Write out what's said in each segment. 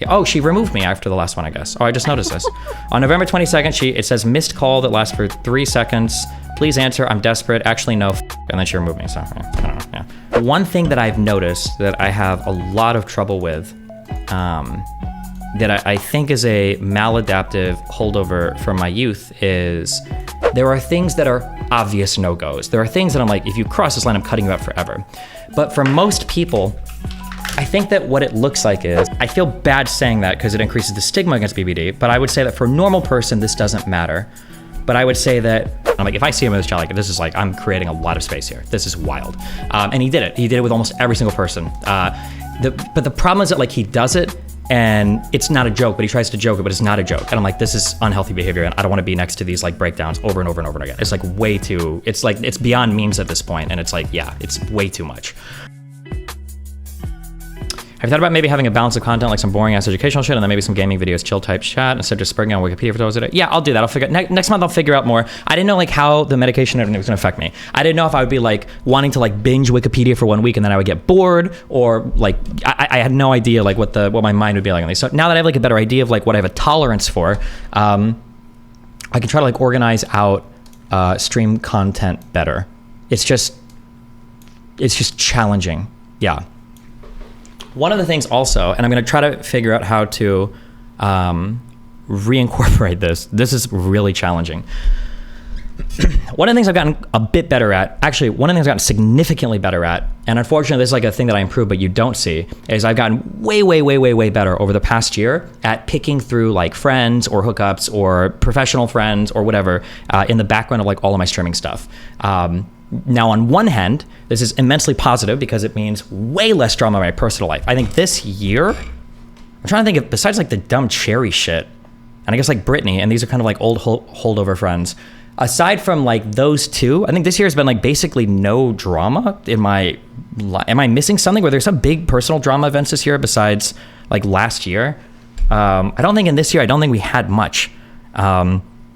Oh, she removed me after the last one, I guess. Oh, I just noticed this. On November 22nd, it says missed call that lasts for 3 seconds. Please answer, I'm desperate. Actually, no, and then she removed me, so I don't know, yeah. One thing that I've noticed that I have a lot of trouble with, that I think is a maladaptive holdover from my youth, is there are things that are obvious no-goes. There are things that I'm like, if you cross this line, I'm cutting you out forever. But for most people, I think that what it looks like is, I feel bad saying that because it increases the stigma against BBD, but I would say that for a normal person, this doesn't matter. But I would say that, I'm like, if I see him as a child, like, this is like, I'm creating a lot of space here. This is wild. And he did it. He did it with almost every single person. But the problem is that, like, he does it and it's not a joke, but he tries to joke it, but it's not a joke. And I'm like, this is unhealthy behavior, and I don't want to be next to these like breakdowns over and over and over again. It's like way too, it's like, it's beyond memes at this point, and it's like, yeah, it's way too much. Have you thought about maybe having a balance of content, like some boring ass educational shit and then maybe some gaming videos, chill type chat, instead of just springing on Wikipedia for those? Yeah, I'll do that. I'll figure next month I'll figure out more. I didn't know like how the medication was gonna affect me. I didn't know if I would be like wanting to like binge Wikipedia for 1 week and then I would get bored, or like I had no idea like what my mind would be like on these. So now that I have like a better idea of like what I have a tolerance for, I can try to like organize out stream content better. It's just challenging. Yeah. One of the things also, and I'm going to try to figure out how to reincorporate this. This is really challenging. One of the things I've gotten a bit better at, actually, one of the things I've gotten significantly better at, and unfortunately this is like a thing that I improved but you don't see, is I've gotten way better over the past year at picking through like friends or hookups or professional friends or whatever in the background of like all of my streaming stuff. Now, on one hand, this is immensely positive because it means way less drama in my personal life. I think this year, I'm trying to think of, besides like the dumb Cherry shit, and I guess like Brittany, and these are kind of like old holdover friends. Aside from like those two, I think this year has been like basically no drama in my life. Am I missing something? Were there some big personal drama events this year besides like last year? I don't think in this year, I don't think we had much.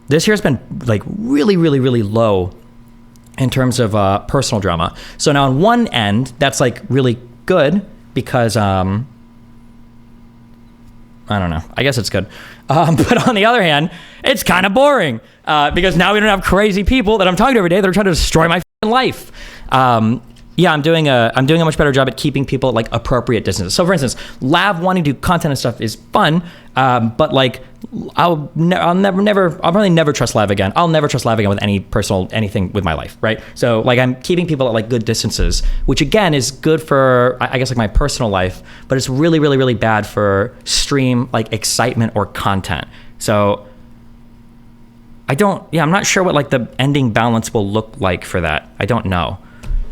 This year has been like really low in terms of personal drama. So now on one end, that's like really good because, I don't know, I guess it's good. But on the other hand, it's kind of boring because now we don't have crazy people that I'm talking to every day that are trying to destroy my life. Yeah, I'm doing a much better job at keeping people at like appropriate distances. So for instance, Lav wanting to do content and stuff is fun, but like I'll probably never trust Lav again. I'll never trust Lav again with anything with my life, right? So like I'm keeping people at like good distances, which again is good for I guess like my personal life, but it's really bad for stream like excitement or content. So I'm not sure what like the ending balance will look like for that. I don't know.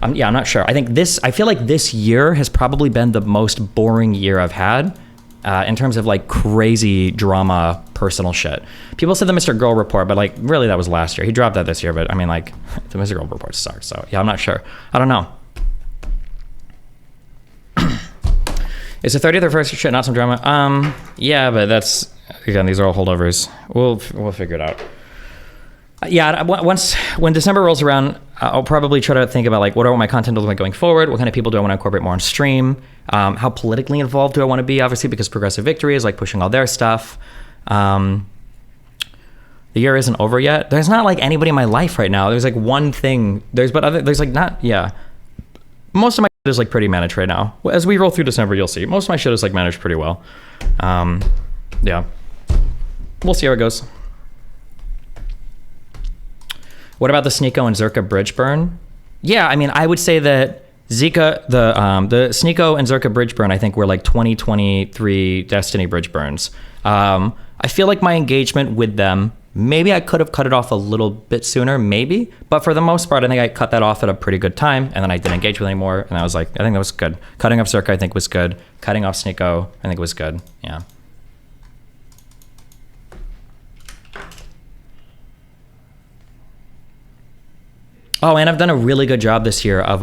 I'm not sure. I feel like this year has probably been the most boring year I've had in terms of like crazy drama, personal shit. People said the Mr. Girl report, but like really that was last year. He dropped that this year, but I mean like the Mr. Girl report sucks. So yeah, I'm not sure. I don't know. Is the 30th or 1st shit not some drama? Yeah, but that's, again, these are all holdovers. We'll figure it out. Yeah, when December rolls around, I'll probably try to think about like what are my content like going forward? What kind of people do I want to incorporate more on stream? How politically involved do I want to be? Obviously, because Progressive Victory is like pushing all their stuff. The year isn't over yet. There's not like anybody in my life right now. There's like one thing. There's like not. Yeah, most of my shit is like pretty managed right now. As we roll through December, you'll see most of my shit is like managed pretty well. Yeah, we'll see how it goes. What about the Sneeko and Zerka bridge burn? Yeah, I mean, I would say that the Sneeko and Zerka bridge burn, I think were like 2023 Destiny bridge burns. I feel like my engagement with them, maybe I could have cut it off a little bit sooner, maybe. But for the most part, I think I cut that off at a pretty good time, and then I didn't engage with it anymore. And I was like, I think that was good. Cutting off Zerka, I think was good. Cutting off Sneeko, I think was good. Yeah. Oh, and I've done a really good job this year of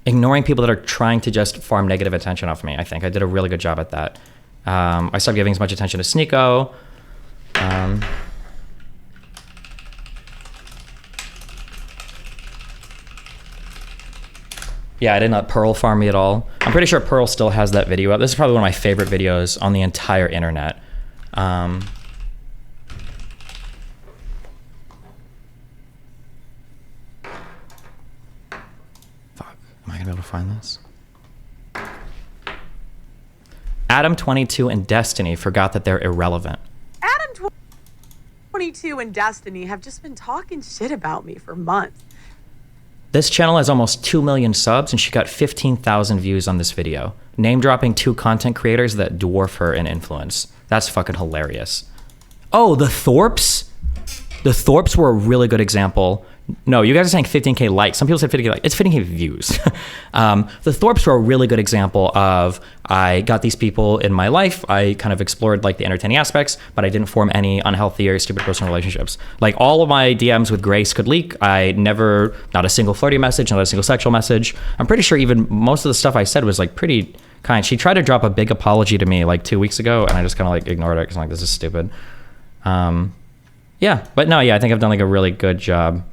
ignoring people that are trying to just farm negative attention off me. I think I did a really good job at that. I stopped giving as much attention to Sneeko. Yeah, I didn't let Pearl farm me at all. I'm pretty sure Pearl still has that video up. This is probably one of my favorite videos on the entire internet. Fuck. Am I gonna be able to find this? Adam22 and Destiny forgot that they're irrelevant. Adam22 and Destiny have just been talking shit about me for months. This channel has almost 2 million subs and she got 15,000 views on this video. Name dropping 2 content creators that dwarf her in influence. That's fucking hilarious. Oh, the Thorpes? The Thorpes were a really good example. No, you guys are saying 15K likes. Some people said 50K likes. It's 15K views. The Thorpes were a really good example of, I got these people in my life. I kind of explored like the entertaining aspects, but I didn't form any unhealthy or stupid personal relationships. Like all of my DMs with Grace could leak. I never, not a single flirty message, not a single sexual message. I'm pretty sure even most of the stuff I said was like pretty kind. She tried to drop a big apology to me like 2 weeks ago and I just kind of like ignored it because I'm like, this is stupid. Yeah, but no, yeah, I think I've done like a really good job.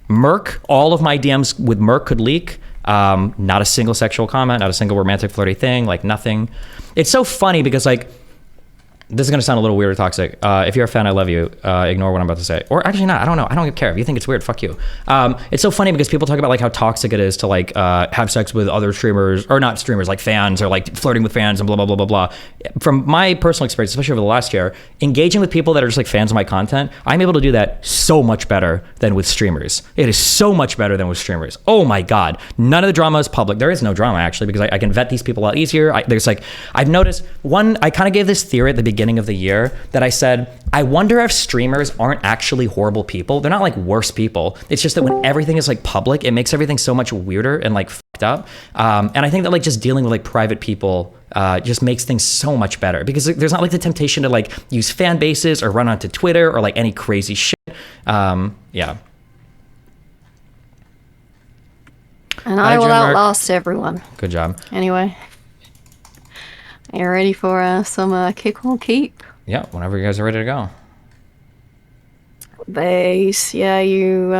Merc, all of my DMs with Merc could leak. Not a single sexual comment, not a single romantic flirty thing, like nothing. It's so funny because like, this is gonna sound a little weird or toxic. If you're a fan, I love you. Ignore what I'm about to say. Or actually not, I don't know. I don't care. If you think it's weird, fuck you. It's so funny because people talk about like how toxic it is to like have sex with other streamers, or not streamers, like fans, or like flirting with fans and blah, blah, blah, blah, blah. From my personal experience, especially over the last year, engaging with people that are just like fans of my content, I'm able to do that so much better than with streamers. It is so much better than with streamers. Oh my God. None of the drama is public. There is no drama actually, because I can vet these people a lot easier. There's like, I've noticed one, I kind of gave this theory at the beginning of the year that I said, I wonder if streamers aren't actually horrible people. They're not like worse people. It's just that when everything is like public, it makes everything so much weirder and like fucked up. And I think that like just dealing with like private people just makes things so much better because there's not like the temptation to like use fan bases or run onto Twitter or like any crazy shit. Yeah. And I will outlast everyone. Good job. Anyway, are you ready for some kick or keep? Yeah, whenever you guys are ready to go. Base, yeah, you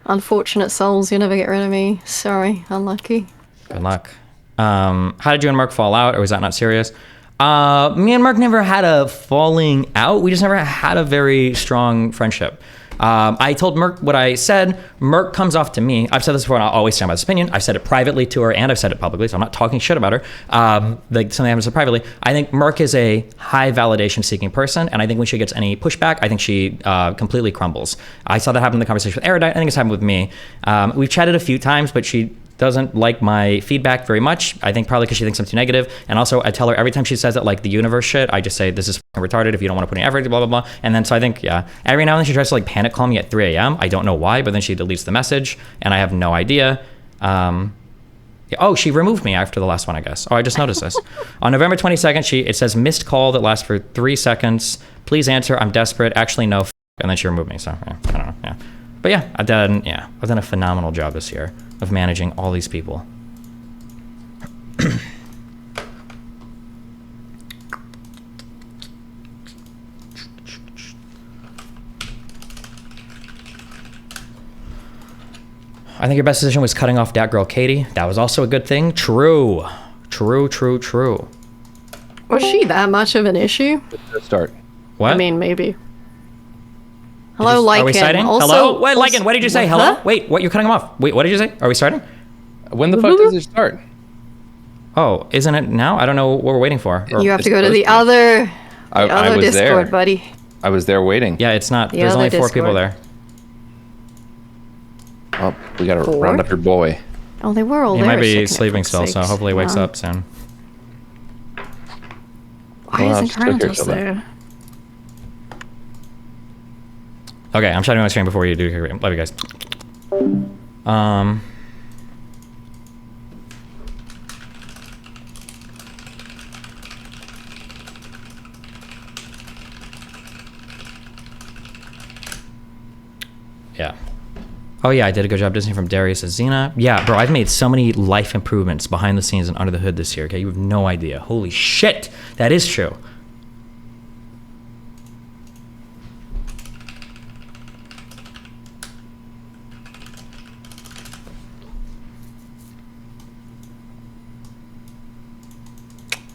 unfortunate souls, you never get rid of me. Sorry, unlucky. Good luck. How did you and Mark fall out, or was that not serious? Me and Mark never had a falling out. We just never had a very strong friendship. I told Merc what I said. Merc comes off to me. I've said this before and I'll always stand by this opinion. I've said it privately to her and I've said it publicly, so I'm not talking shit about her. Like something I haven't said privately. I think Merc is a high validation seeking person, and I think when she gets any pushback, I think she completely crumbles. I saw that happen in the conversation with Erudite. I think it's happened with me. We've chatted a few times, but she doesn't like my feedback very much. I think probably because she thinks I'm too negative. And also I tell her every time she says it, like the universe shit, I just say, this is fucking retarded if you don't want to put any effort, blah, blah, blah. And then so I think, yeah, every now and then she tries to like panic call me at 3 a.m. I don't know why, but then she deletes the message and I have no idea. Oh, she removed me after the last one, I guess. Oh, I just noticed this. On November 22nd, it says missed call that lasts for 3 seconds. Please answer, I'm desperate. Actually, no, and then she removed me, so yeah, I don't know, yeah. But yeah, I've done a phenomenal job this year of managing all these people. I think your best decision was cutting off that girl Katie. That was also a good thing. True. True, true, true. Was she that much of an issue? Let's start. What? I mean, maybe. Hello, Lycan. Are we starting? Also, hello? Wait, Lycan, what did you say? Hello? Huh? Wait, what? You're cutting him off. Wait, what did you say? Are we starting? When the fuck does it start? Oh, isn't it now? I don't know what we're waiting for. You have It's to go to the supposed other, I was Discord, there. buddy. I was there waiting. Yeah, it's not. The There's other only 4 people Discord. there. Oh, we gotta 4? round up your boy. Oh, they were all He there. might a be second, sleeping for still, fuck's so sakes. hopefully he wakes Wow. up soon. Why Well, isn't just took her Kratos till then. there? Okay, I'm shutting my screen before you do. Love you guys. Yeah. Oh yeah, I did a good job Disney from Darius and Xena. Yeah, bro, I've made so many life improvements behind the scenes and under the hood this year, okay? You have no idea. Holy shit! That is true.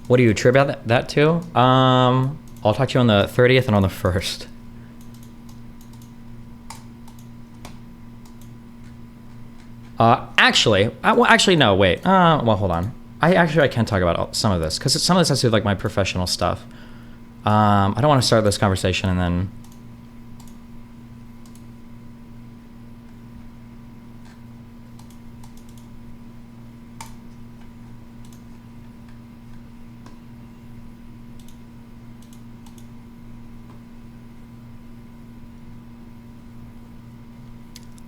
What do you attribute that to? I'll talk to you on the 30th and on the 1st. Actually, no, wait. Well, hold on. I can talk about some of this because some of this has to do with like my professional stuff. I don't want to start this conversation and then.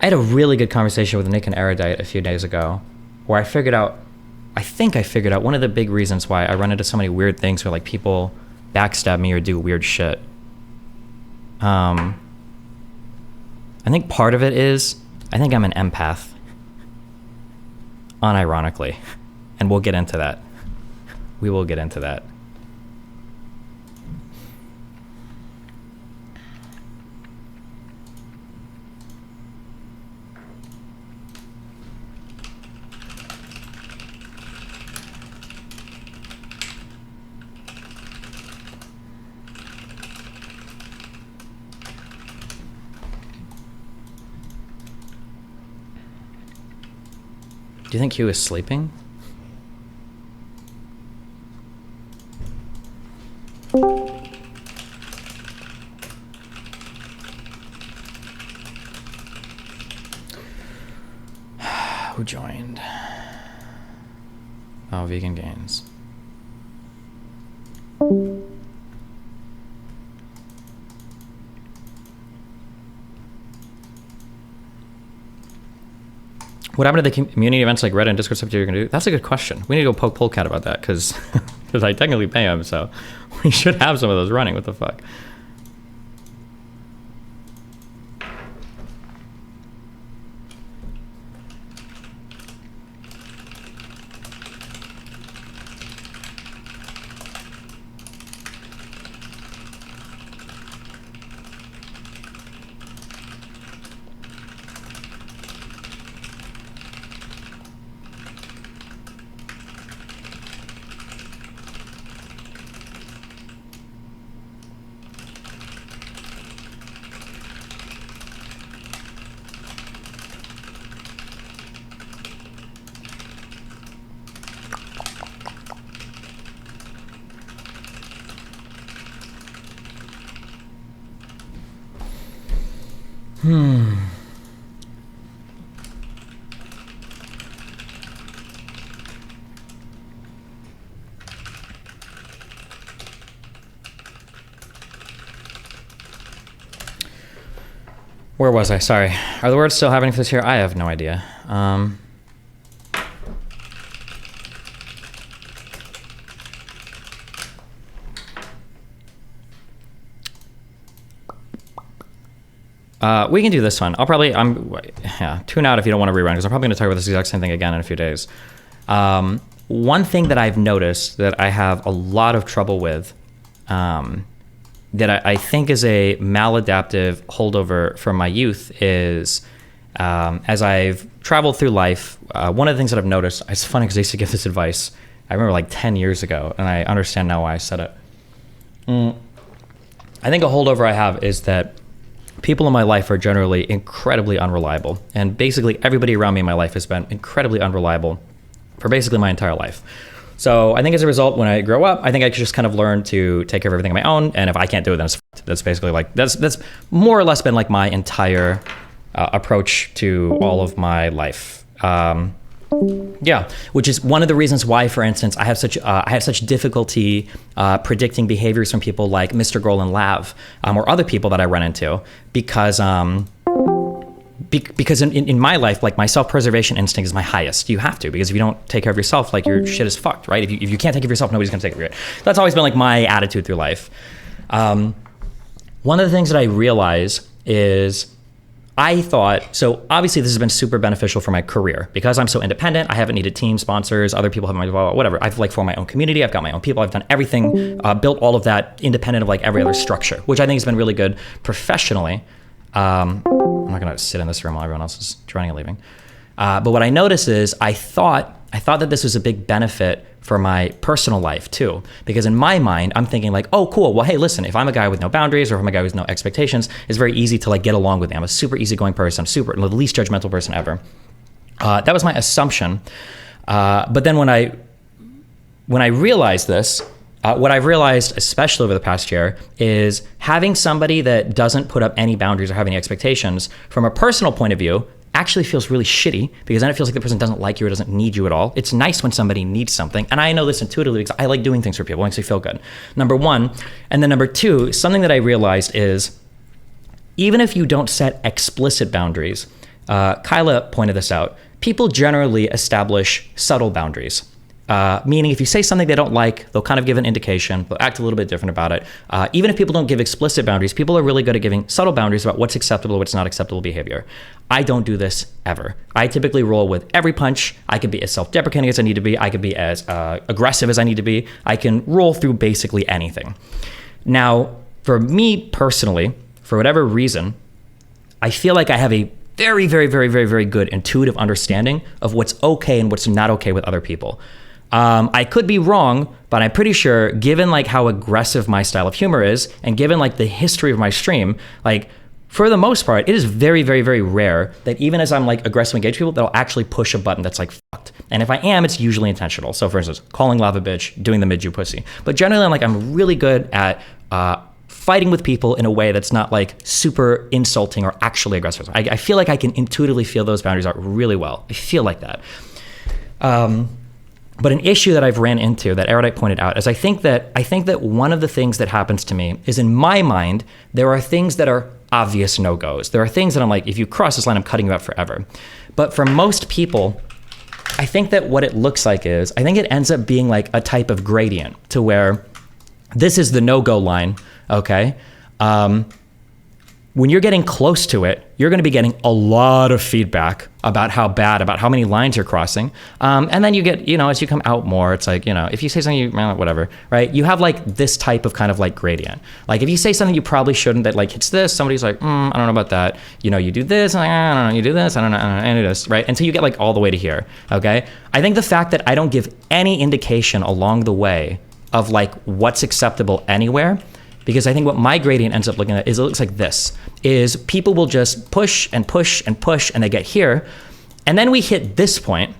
I had a really good conversation with Nick and Erudite a few days ago where I think I figured out one of the big reasons why I run into so many weird things where like people backstab me or do weird shit. I think part of it is, I think I'm an empath. Unironically. And we'll get into that. We will get into that. Do you think Hugh is sleeping? Who joined? Oh, Vegan Gains. What happened to the community events like Reddit and Discord stuff you're gonna do? That's a good question. We need to go poke Polecat about that because I technically pay him, so we should have some of those running. What the fuck? Where was I? Sorry. Are the words still happening for this year? I have no idea. We can do this one. Tune out if you don't want to rerun because I'm probably going to talk about this exact same thing again in a few days. One thing that I've noticed that I have a lot of trouble with, that I think is a maladaptive holdover from my youth is, as I've traveled through life, one of the things that I've noticed, it's funny because I used to give this advice, I remember like 10 years ago, and I understand now why I said it. I think a holdover I have is that people in my life are generally incredibly unreliable. And basically everybody around me in my life has been incredibly unreliable for basically my entire life. So I think as a result, when I grow up, I think I could just kind of learn to take care of everything on my own. And if I can't do it, then it's fucked. That's basically like, that's more or less been like my entire approach to all of my life. Yeah, which is one of the reasons why, for instance, I have such difficulty predicting behaviors from people like Mr. Grolan Lav or other people that I run into because in my life, like my self-preservation instinct is my highest. You have to, because if you don't take care of yourself, like your shit is fucked, right? If you can't take care of yourself, nobody's gonna take care of you. That's always been like my attitude through life. One of the things that I realize is I thought, so obviously this has been super beneficial for my career because I'm so independent. I haven't needed team sponsors, other people have my, whatever. I've like formed my own community. I've got my own people. I've done everything, built all of that independent of like every other structure, which I think has been really good professionally. I'm not gonna sit in this room while everyone else is joining and leaving. But what I noticed is I thought that this was a big benefit for my personal life too. Because in my mind, I'm thinking like, oh, cool. Well, hey, listen, if I'm a guy with no boundaries or if I'm a guy with no expectations, it's very easy to like get along with me. I'm a super easygoing person. I'm the least judgmental person ever. That was my assumption. But then when I realized this, what I've realized, especially over the past year, is having somebody that doesn't put up any boundaries or have any expectations from a personal point of view actually feels really shitty, because then it feels like the person doesn't like you or doesn't need you at all. It's nice when somebody needs something. And I know this intuitively because I like doing things for people. It makes me feel good. Number one. And then number two, something that I realized is even if you don't set explicit boundaries, Kyla pointed this out, people generally establish subtle boundaries. Meaning if you say something they don't like, they'll kind of give an indication, they'll act a little bit different about it. Even if people don't give explicit boundaries, people are really good at giving subtle boundaries about what's acceptable, what's not acceptable behavior. I don't do this ever. I typically roll with every punch. I can be as self-deprecating as I need to be. I can be as aggressive as I need to be. I can roll through basically anything. Now, for me personally, for whatever reason, I feel like I have a very, very, very, very, very good intuitive understanding of what's okay and what's not okay with other people. I could be wrong, but I'm pretty sure, given like how aggressive my style of humor is, and given like the history of my stream, like for the most part, it is very, very, very rare that even as I'm like aggressively engaged with people, they'll actually push a button that's like fucked. And if I am, it's usually intentional. So for instance, calling Lava bitch, doing the mid-Jew pussy. But generally, I'm really good at fighting with people in a way that's not like super insulting or actually aggressive. I feel like I can intuitively feel those boundaries out really well. I feel like that. But an issue that I've ran into that Erudite pointed out is I think that one of the things that happens to me is in my mind, there are things that are obvious no-goes. There are things that I'm like, if you cross this line, I'm cutting you out forever. But for most people, I think that what it looks like is, I think it ends up being like a type of gradient to where this is the no-go line, okay? When you're getting close to it, you're going to be getting a lot of feedback about how many lines you're crossing. And then you get, as you come out more, it's like, if you say something, whatever, right? You have like this type of kind of like gradient. Like if you say something you probably shouldn't, that like hits this, somebody's like, I don't know about that. You do this, I don't know, you do this, I don't know, I do this, right? Until you get like all the way to here, okay? I think the fact that I don't give any indication along the way of like what's acceptable anywhere, because I think what my gradient ends up looking at is it looks like this, is people will just push and push and push and they get here. And then we hit this point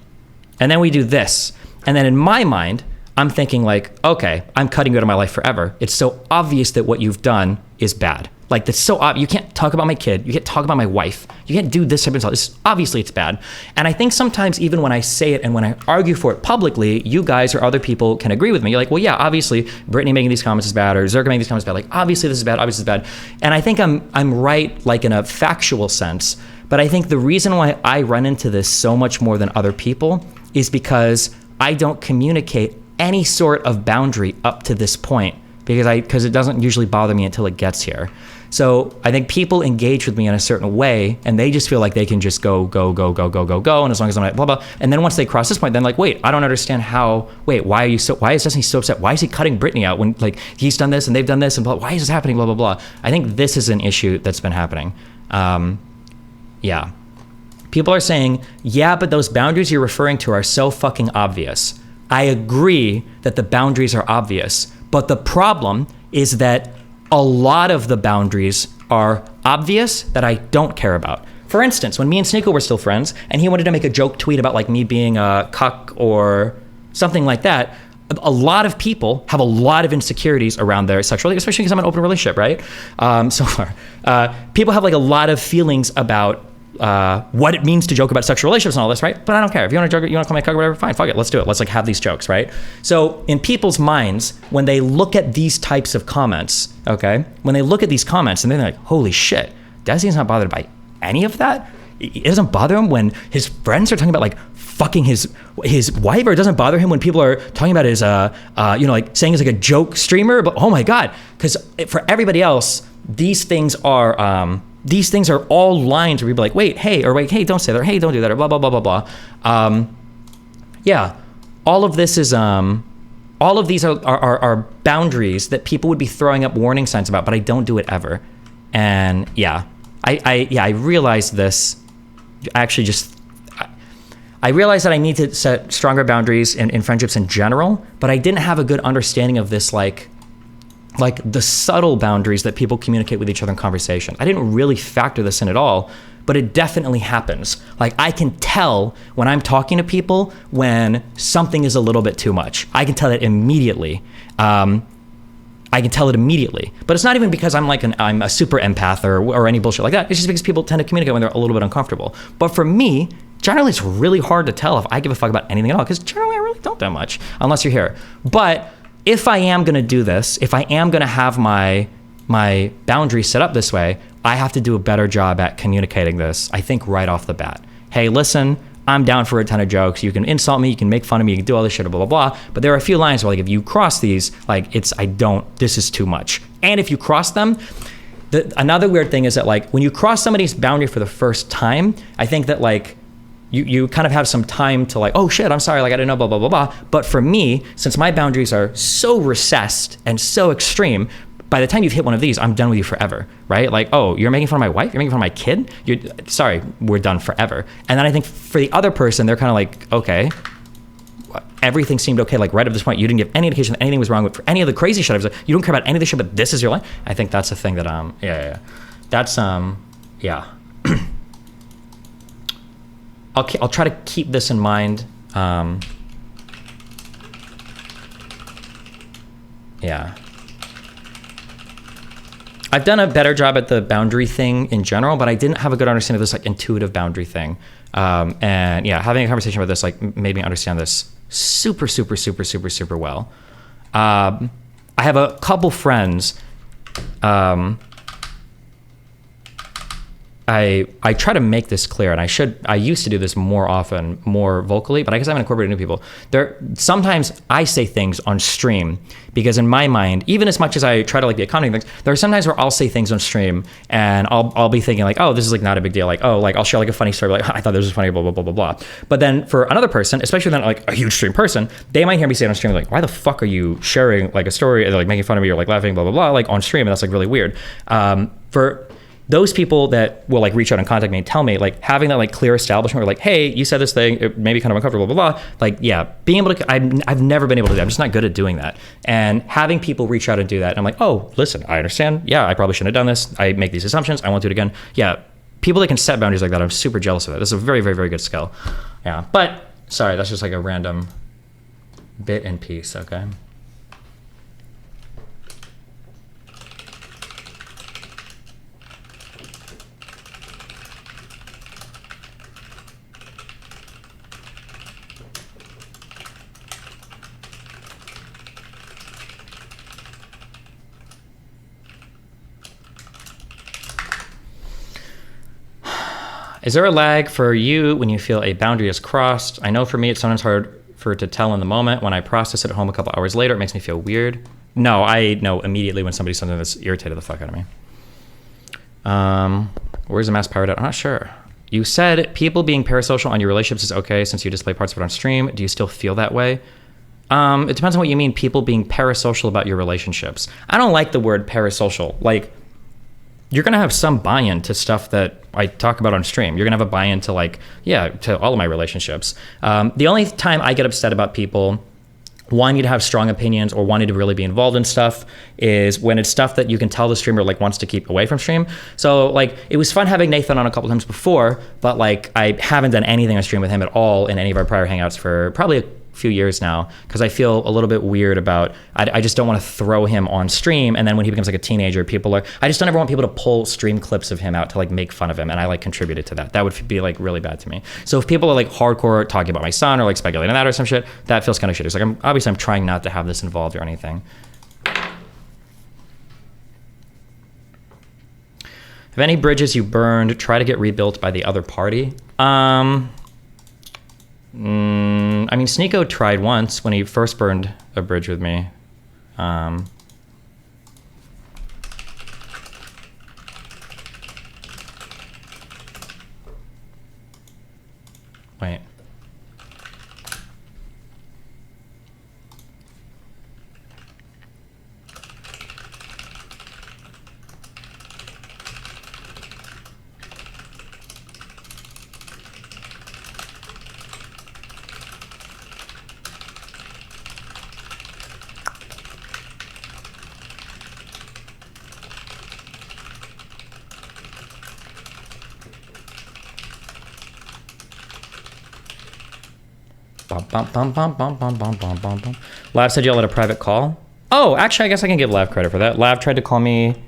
and then we do this. And then in my mind, I'm thinking like, okay, I'm cutting you out of my life forever. It's so obvious that what you've done is bad. Like that's so obvious. You can't talk about my kid. You can't talk about my wife. You can't do this type of stuff. Obviously it's bad. And I think sometimes even when I say it and when I argue for it publicly, you guys or other people can agree with me. You're like, well, yeah, obviously Brittany making these comments is bad, or Zerka making these comments is bad. Like, obviously this is bad, obviously this is bad. And I think I'm right, like in a factual sense. But I think the reason why I run into this so much more than other people is because I don't communicate any sort of boundary up to this point, because it doesn't usually bother me until it gets here. So I think people engage with me in a certain way and they just feel like they can just go. And as long as I'm like, blah, blah. And then once they cross this point, then like, wait, I don't understand why is Destiny so upset? Why is he cutting Brittany out when like he's done this and they've done this and blah, why is this happening? Blah, blah, blah. I think this is an issue that's been happening. Yeah. People are saying, yeah, but those boundaries you're referring to are so fucking obvious. I agree that the boundaries are obvious, but the problem is that a lot of the boundaries are obvious that I don't care about. For instance, when me and Sneeko were still friends and he wanted to make a joke tweet about like me being a cuck or something like that, a lot of people have a lot of insecurities around their sexuality, especially because I'm in an open relationship, right? So far. People have like a lot of feelings about what it means to joke about sexual relationships and all this, right? But I don't care. If you want to joke, you want to call me a cuck or whatever, fine, fuck it, let's do it. Let's like have these jokes, right? So in people's minds, when they look at these types of comments, okay, when they look at these comments and they're like, holy shit, Desi's not bothered by any of that? It doesn't bother him when his friends are talking about like fucking his wife, or it doesn't bother him when people are talking about his, like saying he's like a joke streamer, but oh my God, because for everybody else, these things are all lines where people are like, wait, hey, or wait, hey, don't say that, or hey, don't do that, or blah, blah, blah, blah, blah. Yeah, all of this is, all of these are boundaries that people would be throwing up warning signs about, but I don't do it ever. And yeah, I realized this. I I realized that I need to set stronger boundaries in friendships in general, but I didn't have a good understanding of this, like the subtle boundaries that people communicate with each other in conversation. I didn't really factor this in at all, but it definitely happens. Like, I can tell when I'm talking to people when something is a little bit too much. I can tell it immediately. I can tell it immediately. But it's not even because I'm a super empath or any bullshit like that. It's just because people tend to communicate when they're a little bit uncomfortable. But for me, generally it's really hard to tell if I give a fuck about anything at all, because generally I really don't that much, unless you're here. But if I am gonna do this, if I am gonna have my boundaries set up this way, I have to do a better job at communicating this, I think, right off the bat. Hey, listen, I'm down for a ton of jokes. You can insult me, you can make fun of me, you can do all this shit, blah, blah, blah. But there are a few lines where, like, if you cross these, like, this is too much. And if you cross them, another weird thing is that, like, when you cross somebody's boundary for the first time, I think that, like, you kind of have some time to, like, oh shit, I'm sorry, like, I didn't know, blah, blah, blah, blah. But for me, since my boundaries are so recessed and so extreme, by the time you've hit one of these, I'm done with you forever, right? Like, oh, you're making fun of my wife? You're making fun of my kid? Sorry, we're done forever. And then I think for the other person, they're kind of like, okay, everything seemed okay. Like, right at this point, you didn't give any indication that anything was wrong with any of the crazy shit I was like, you don't care about any of this shit, but this is your life? I think that's the thing that, that's, yeah. I'll try to keep this in mind. Yeah. I've done a better job at the boundary thing in general, but I didn't have a good understanding of this, like, intuitive boundary thing. And yeah, having a conversation about this, like, made me understand this super, super, super, super, super well. I have a couple friends. I try to make this clear, and I used to do this more often, more vocally, but I guess I haven't incorporated new people. Sometimes I say things on stream because in my mind, even as much as I try to, like, be accommodating things, there are sometimes where I'll say things on stream and I'll be thinking, like, oh, this is, like, not a big deal. Like, oh, like, I'll share, like, a funny story, like, I thought this was funny, blah, blah, blah, blah, blah. But then for another person, especially then, like, a huge stream person, they might hear me say it on stream, like, why the fuck are you sharing, like, a story and, like, making fun of me or, like, laughing, blah, blah, blah, like, on stream? And that's, like, really weird. For those people that will, like, reach out and contact me and tell me, like, having that, like, clear establishment where, like, hey, you said this thing, it may be kind of uncomfortable, blah, blah, blah. Like, yeah, being able to, I've never been able to do that. I'm just not good at doing that. And having people reach out and do that, and I'm like, oh, listen, I understand. Yeah, I probably shouldn't have done this. I make these assumptions. I won't do it again. Yeah, people that can set boundaries like that, I'm super jealous of that. This is a very, very, very good skill. Yeah, but sorry, that's just, like, a random bit and piece, okay? Is there a lag for you when you feel a boundary is crossed? I know for me, it's sometimes hard for it to tell in the moment. When I process it at home a couple hours later, it makes me feel weird. No, I know immediately when somebody's something that's irritated the fuck out of me. Where's the mass powered out? I'm not sure. You said people being parasocial on your relationships is okay since you display parts of it on stream. Do you still feel that way? It depends on what you mean, people being parasocial about your relationships. I don't like the word parasocial. Like, you're going to have some buy-in to stuff that I talk about on stream. You're going to have a buy-in to, like, yeah, to all of my relationships. The only time I get upset about people wanting to have strong opinions or wanting to really be involved in stuff is when it's stuff that you can tell the streamer, like, wants to keep away from stream. So, like, it was fun having Nathan on a couple times before, but, like, I haven't done anything on stream with him at all in any of our prior hangouts for probably a few years now, because I feel a little bit weird about, I just don't want to throw him on stream, and then when he becomes, like, a teenager, I just don't ever want people to pull stream clips of him out to, like, make fun of him, and I, like, contributed to that. That would be, like, really bad to me. So if people are, like, hardcore talking about my son or, like, speculating on that or some shit, that feels kind of shitty. It's like, obviously I'm trying not to have this involved or anything. Have any bridges you burned try to get rebuilt by the other party? I mean, Sneeko tried once when he first burned a bridge with me. Wait. Bum, bum, bum, bum, bum, bum, bum, bum, bum, bum. Lav said y'all had a private call. Oh, actually, I guess I can give Lav credit for that. Lav tried to call me,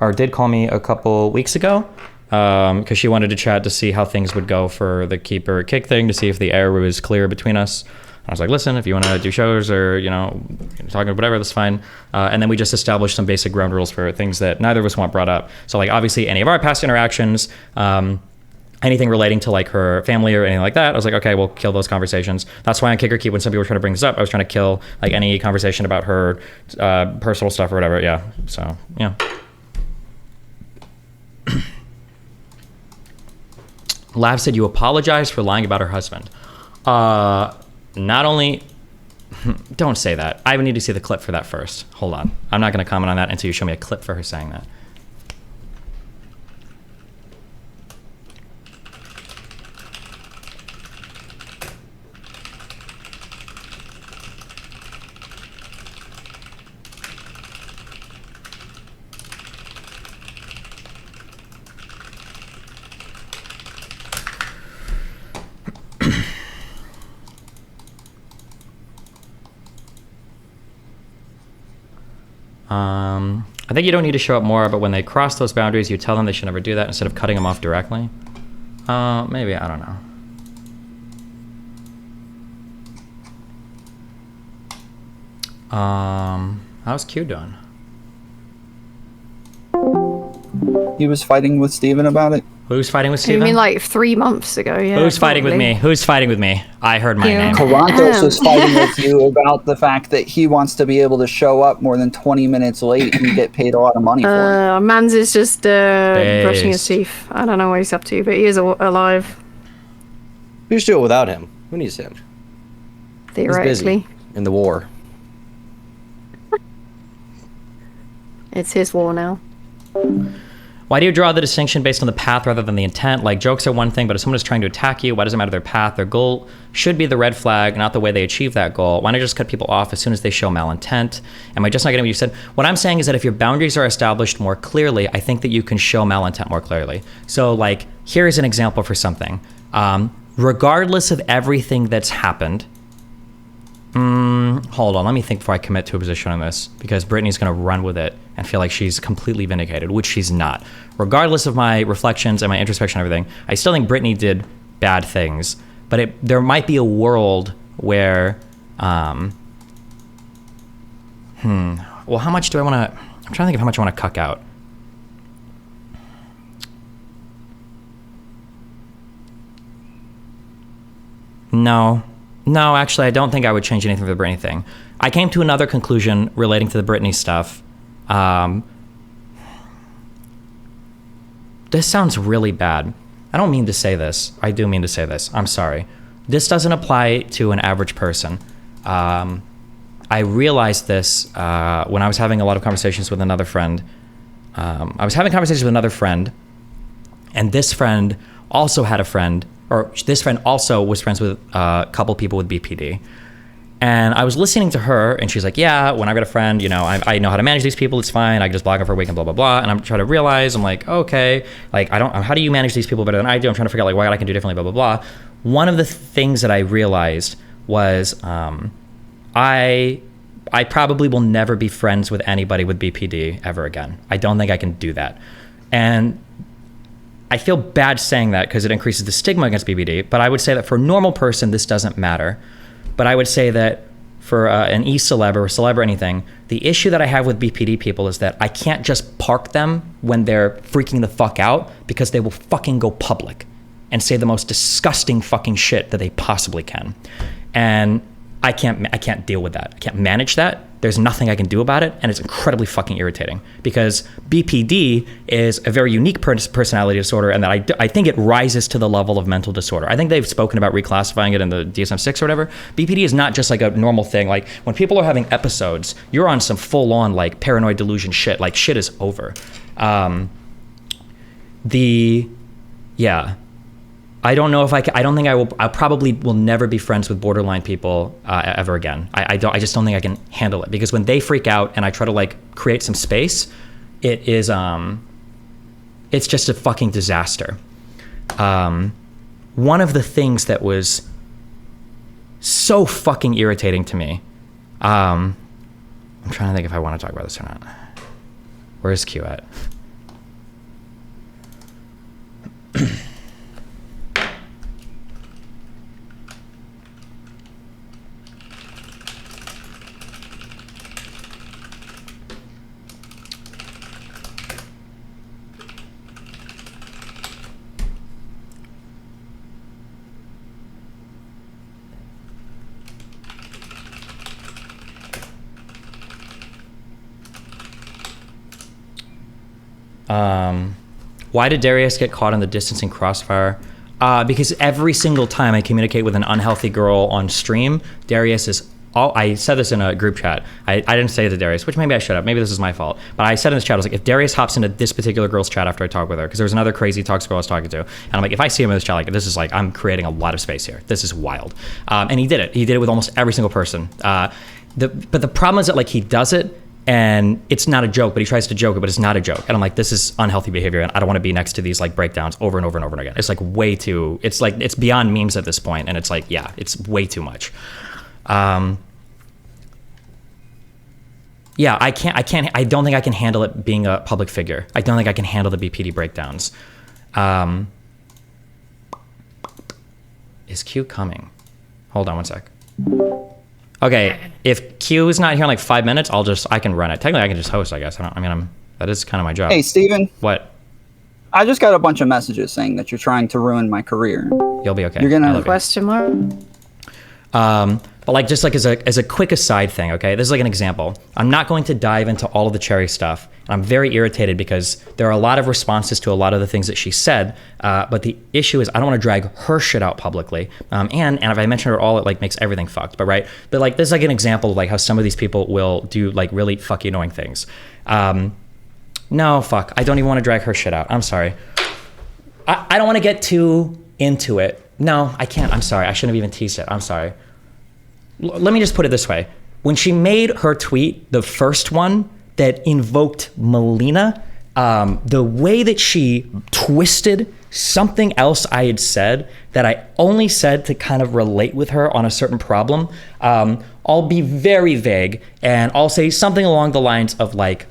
or did call me a couple weeks ago, because she wanted to chat to see how things would go for the keeper kick thing, to see if the air was clear between us. I was like, listen, if you want to do shows or, talking or whatever, that's fine. And then we just established some basic ground rules for things that neither of us want brought up. So, like, obviously, any of our past interactions, anything relating to, like, her family or anything like that, I was like, okay, we'll kill those conversations. That's why on Kicker Keep, when some people were trying to bring this up, I was trying to kill, like, any conversation about her personal stuff or whatever. Yeah. So, yeah. Lav said you apologized for lying about her husband. Not only, don't say that. I would need to see the clip for that first. Hold on. I'm not going to comment on that until you show me a clip for her saying that. I think you don't need to show up more, but when they cross those boundaries, you tell them they should never do that instead of cutting them off directly. Maybe, I don't know. How's Q doing? He was fighting with Steven about it. Who's fighting with You Steven? mean like 3 months ago? Yeah. Who's fighting with probably. me? Who's fighting with me? I heard my Yeah. name. Karantos was fighting with you about the fact that he wants to be able to show up more than 20 minutes late and get paid a lot of money for it. Mans is just brushing his Based. teeth. I don't know what he's up to, but he is alive, We should do it without him. Who needs him? He's theoretically. busy in the war. It's his war now. Why do you draw the distinction based on the path rather than the intent? Like, jokes are one thing, but if someone is trying to attack you, why does it matter their path? Their goal should be the red flag, not the way they achieve that goal. Why not just cut people off as soon as they show malintent? Am I just not getting what you said? What I'm saying is that if your boundaries are established more clearly, I think that you can show malintent more clearly. So, like, here's an example for something. Regardless of everything that's happened, hold on, let me think before I commit to a position on this, because Brittany's going to run with it and feel like she's completely vindicated, which she's not. Regardless of my reflections and my introspection and everything, I still think Brittany did bad things, but there might be a world where, well, how much do I want to, I'm trying to think of how much I want to cuck out. No, actually, I don't think I would change anything for the Britney thing. I came to another conclusion relating to the Britney stuff. This sounds really bad. I don't mean to say this. I do mean to say this. I'm sorry. This doesn't apply to an average person. I realized this when I was having a lot of conversations with another friend. I was having conversations with another friend, and this friend also had a friend, or this friend also was friends with a couple people with BPD. And I was listening to her, and she's like, yeah, when I got a friend, I know how to manage these people, it's fine, I can just block them for a week and blah, blah, blah. And I'm trying to realize, I'm like, okay, like, how do you manage these people better than I do? I'm trying to figure out, like, what I can do differently, blah, blah, blah. One of the things that I realized was I probably will never be friends with anybody with BPD ever again. I don't think I can do that. And I feel bad saying that because it increases the stigma against BPD, but I would say that for a normal person, this doesn't matter. But I would say that for an e-celeb or a celeb or anything, the issue that I have with BPD people is that I can't just park them when they're freaking the fuck out, because they will fucking go public and say the most disgusting fucking shit that they possibly can. And I can't deal with that. I can't manage that. There's nothing I can do about it, and it's incredibly fucking irritating because BPD is a very unique personality disorder, and that I think it rises to the level of mental disorder. I think they've spoken about reclassifying it in the DSM-6 or whatever. BPD is not just like a normal thing. Like, when people are having episodes, you're on some full-on like paranoid delusion shit. Like, shit is over. I don't know if I don't think I will. I probably will never be friends with borderline people ever again. I just don't think I can handle it, because when they freak out and I try to like create some space, it is it's just a fucking disaster. One of the things that was so fucking irritating to me. I'm trying to think if I want to talk about this or not. Where's Q at? Why did Darius get caught in the distancing crossfire? Because every single time I communicate with an unhealthy girl on stream, Darius is I said this in a group chat. I didn't say it to Darius, which maybe I should have. Maybe this is my fault. But I said in this chat, I was like, if Darius hops into this particular girl's chat after I talk with her, because there was another crazy toxic girl I was talking to, and I'm like, if I see him in this chat, like, this is like, I'm creating a lot of space here. This is wild. And he did it. He did it with almost every single person. But the problem is that, like, he does it, and it's not a joke, but he tries to joke it, but it's not a joke. And I'm like, this is unhealthy behavior, and I don't want to be next to these like breakdowns over and over and over again. It's like way too, it's like, it's beyond memes at this point, and it's like, yeah, it's way too much. Yeah, I don't think I can handle it being a public figure. I don't think I can handle the BPD breakdowns. Is Q coming? Hold on one sec. Okay, if Q is not here in like 5 minutes, I can run it. Technically, I can just host, I guess. That is kind of my job. Hey, Steven. What? I just got a bunch of messages saying that you're trying to ruin my career. You'll be okay. You're gonna Question mark? But like, just like as a quick aside thing, okay? This is like an example. I'm not going to dive into all of the Cherry stuff. I'm very irritated because there are a lot of responses to a lot of the things that she said. But the issue is I don't want to drag her shit out publicly. And if I mention her at all, it like makes everything fucked. But right. But like, this is like an example of like how some of these people will do like really fucking annoying things. No, fuck. I don't even want to drag her shit out. I'm sorry. I don't want to get too into it. No, I can't. I'm sorry. I shouldn't have even teased it. I'm sorry. Let me just put it this way. When she made her tweet, the first one that invoked Melina, the way that she twisted something else I had said that I only said to kind of relate with her on a certain problem, I'll be very vague and I'll say something along the lines of like,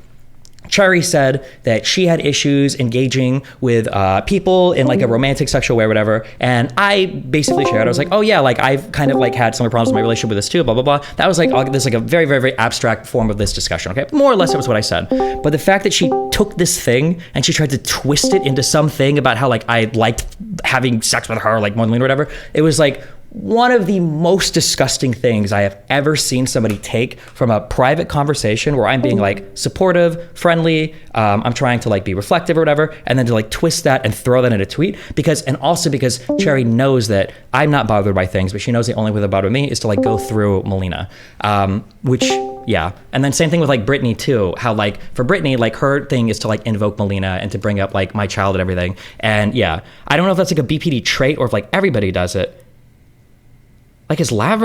Cherry said that she had issues engaging with people in like a romantic sexual way or whatever. And I basically shared, I was like, oh yeah, like I've kind of like had some problems in my relationship with this too, blah, blah, blah. That was like, this like a very, very, very abstract form of this discussion, okay? More or less it was what I said. But the fact that she took this thing and she tried to twist it into something about how like I liked having sex with her, like more than or whatever, it was like, one of the most disgusting things I have ever seen somebody take from a private conversation where I'm being like supportive, friendly, I'm trying to like be reflective or whatever, and then to like twist that and throw that in a tweet and also because Cherry knows that I'm not bothered by things, but she knows the only way that bother me is to like go through Melina, which, yeah. And then same thing with like Brittany too, how like for Brittany, like her thing is to like invoke Melina and to bring up like my child and everything. And yeah, I don't know if that's like a BPD trait or if like everybody does it. Like, has Lav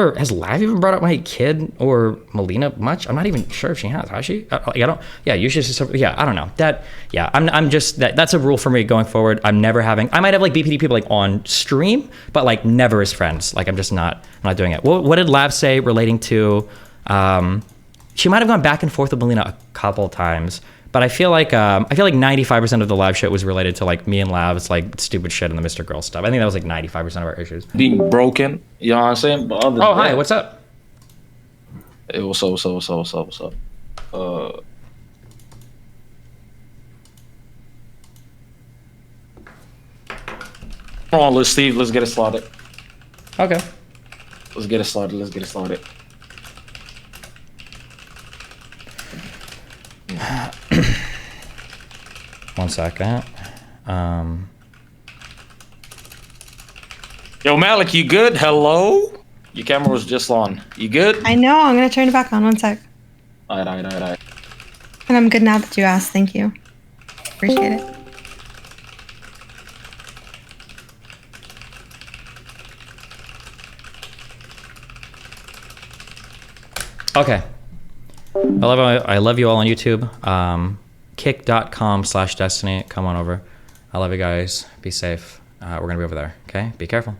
even brought up my kid or Melina much? I'm not even sure if she has she? I don't, yeah, usually just, yeah, I don't know. That, yeah, I'm just, that's a rule for me going forward. I might have like BPD people like on stream, but like never as friends. Like, I'm not doing it. What did Lav say relating to, she might have gone back and forth with Melina a couple times, but I feel like 95% of the Lav shit was related to like me and Lav's like stupid shit and the Mr. Girl stuff. I think that was like 95% of our issues. Being broken, you know what I'm saying? But other hi, what's up? Hey, what's up? Hold on, let's get it started. Okay. Let's get it started. One second. Yo, Malik, you good? Hello? Your camera was just on. You good? I know. I'm gonna turn it back on. One sec. All right. And I'm good now that you asked. Thank you. Appreciate it. Okay. I love you all on YouTube. Kick.com/destiny. Come on over. I love you guys. Be safe. We're going to be over there. Okay? Be careful.